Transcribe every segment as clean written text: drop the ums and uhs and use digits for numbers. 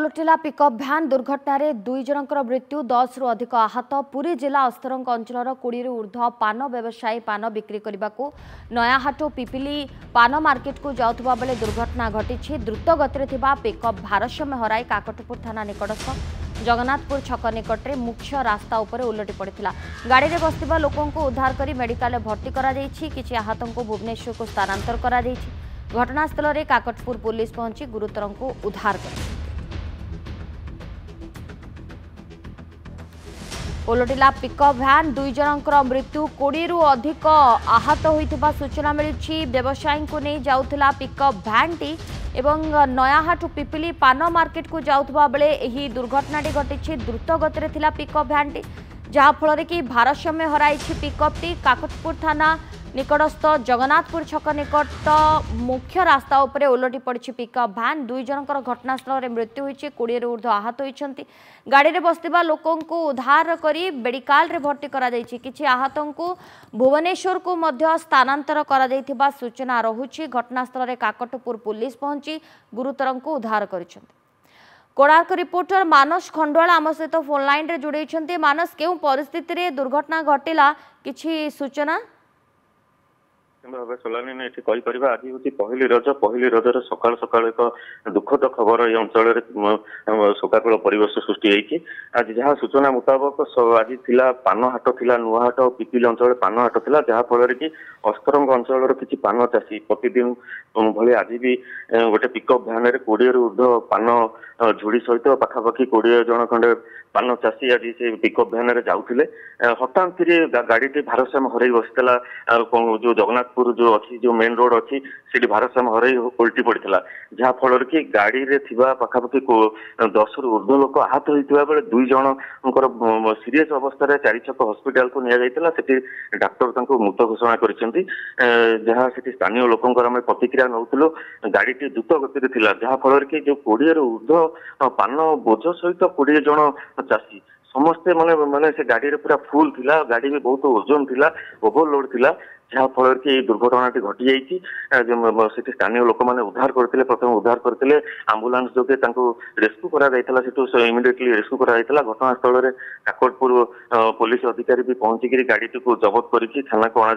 ओलटिला pickup van दुर्घटन में 2 जनकर मृत्यु 10 रु अधिक आहत। पुरी जिला अस्तरंग अंचल 20 रु ऊर्ध्व पान व्यवसायी पान बिक्री करने को नयाहाट पिपिली पान मार्केट को जाउथबा बेले दुर्घटना घटी। द्रुत गति पिकअप भारसाम्य हराई काकटपुर थाना निकटस्थ जगन्नाथपुर छक निकट में मुख्य रास्ता उपर उलटि पड़ा। गाड़ी में बसता लोकों को उद्धार कर मेडिकल भर्ती किछि आहतों को भुवनेश्वर को स्थानांतर करा घटनास्थल में काकटपुर पुलिस पहुंची गुरुतर को उद्धार कर ओलटिला पिकअप भ्यान 2 जनकर मृत्यु 20 रु अधिक आहत होइथिबा सूचना मिली। व्यवसायी को नहीं जाउथला पिकअप भ्यानटी एवं नयाहाट पिपिली पान मार्केट को जाउथबा बेले एही दुर्घटनाटी घटी। द्रुत गति थिला पिकअप भ्यानटी जहाँफल कि भारसाम्य हराई पिकअपटी काकटपुर थाना निकटस्थ जगन्नाथपुर छक निकट मुख्य रास्ता उपरे उलटि पड़ी पिकअप भ्यान। 2 जनकर घटनास्थल में मृत्यु होती 20 रु ऊर्ध्व आहत होती। गाड़ी में बसता लोकों को उद्धार कर मेडिकल रे भर्ती किछि आहतों को भुवनेश्वर को मध्य स्थानांतर करा सूचना रहुछि। घटनास्थल में काकटपुर पुलिस पहुंची गुरुतर को उद्धार कर कोणार्क रिपोर्टर मानस खंडवाल आम सहित फोन लाइन रे जोड़े। मानस केउ परिस्थिति रे दुर्घटना घटिला किछि सूचना भाव सोलानी ने कहीपर आज हूँ पहली रजर सकाल सकाल एक दुखद खबर ये अंचल शोकाकुल परिवेश सृष्टि होती। आज जहाँ सूचना मुताबक आज थिला पान हाट थिला नुआहाट और पिपिली अंचल पान हाट थिला जहाँफल कि अस्तरंग अंचल किसी पान चाषी प्रतिदिन भले आज भी गोटे पिकअप भ्यान 20 रु ऊर्ध्व पान झुड़ी सहित पाखापाखि 20 जन खंडे पान चाषी आज से पिकअप भ्यान जाऊे हठात गाड़ी भारसाम्य हरई बसला जो जगन्नाथपुर जो अच्छी जो मेन रोड अच्छी से भारसाम्य हरई उल्टी पड़ा जहाँफल कि गाड़ी में पाखापाखि 10 रु ऊर्ध्व लोक आहत होता बेले 2 जनकर सीरीयस अवस्था 4 छक हस्पिटाल को नि डाक्तर मृत घोषणा कर जहाँ से स्थानीय लोकंर आम प्रतिक्रिया नौलु। गाड़ी द्रुत गति जहाँफल कि जो 20 रु ऊर्ध्व पान बोझ सहित 20 जन चाषी समस्ते माने माने से गाड़ी रे पूरा फुल थिला। गाड़ी में बहुत ओजन थिला ओवरलोड थिला जहाँफल कि दुर्घटनाटी घटी जाइए। स्थानीय लोक मैंने उद्धार करते प्रथम उद्धार करते आंबुलांस जोगे रेस्क्यू करा इमिडिएटली रेस्क्यू करा घटनास्थल में काकटपुर पुलिस अधिकारी भी पहुंचिक गाड़ी को जबत कर थाना को अणा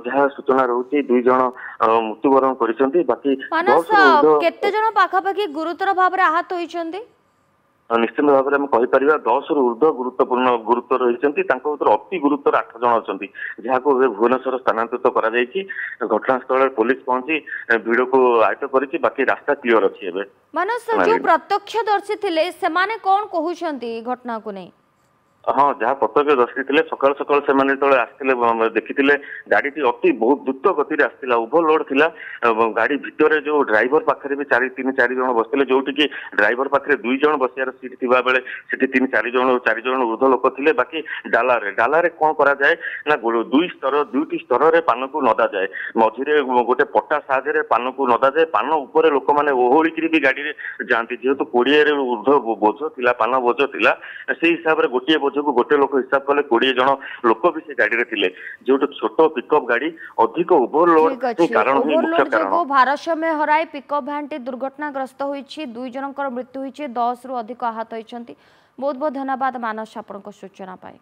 जहाँ सूचना रोचे 2 जन मृत्युवरण कर बाकी केते जन पाखापाखि गुरुतर भाव आहत होइछन्ती। निश्चित भाव में कहीपर 10 रु ऊर्ध्व गुरुतर रही अति गुरुतर 8 जन अच्छा जहाँ को भुवनेश्वर स्थानांतरित कर घटनास्थल पुलिस पहुंची भिड़ को आयत्त कर बाकी रास्ता क्लीयर अच्छी। मानस जो प्रत्यक्षदर्शी थे सेमाने कौन कहउछन्ती घटना को नहीं हाँ जहाँ प्रत्यक्षदर्शी थे सकाल सकाल से आसते देखी गाड़ी अति बहुत द्रुत गति आसला ओभरलोड थिला गाड़ी भितर जो ड्राइवर पाखे भी 3-4 जन बसते जो ड्राइवर पाखे 2 जन बसियार सीट थी बेले से 3-4 जन ऊर्ध्व लोक थे बाकी डालारे कौन करा जाए ना 2टी स्तर में पान को नदा जाए मझे गोटे पट्टा साहाଯ୍य पान को नदा जाए पान उपर लोक मैंने ओहोलिकी भी गाड़ी जाती जेहेतु 20 रु ऊर्ध्व बोझ थिला पान बोझ थिला से हिसाब से गोटे बोझ को गोटे लोक हिसाब कले 20 जन लोक भी से गाड़ी रे जो छोट पिकअप गाड़ी अधिक ओवरलोड कारण मुख्य कारण भारसाम्य हराई पिकअप भ्यानटी दुर्घटनाग्रस्त होइछि 2 जनकर मृत्यु होइछि 10 रु अधिक आहत होइछन्ती। बहुत बहुत धन्यवाद मानस आपनक सूचना पाए।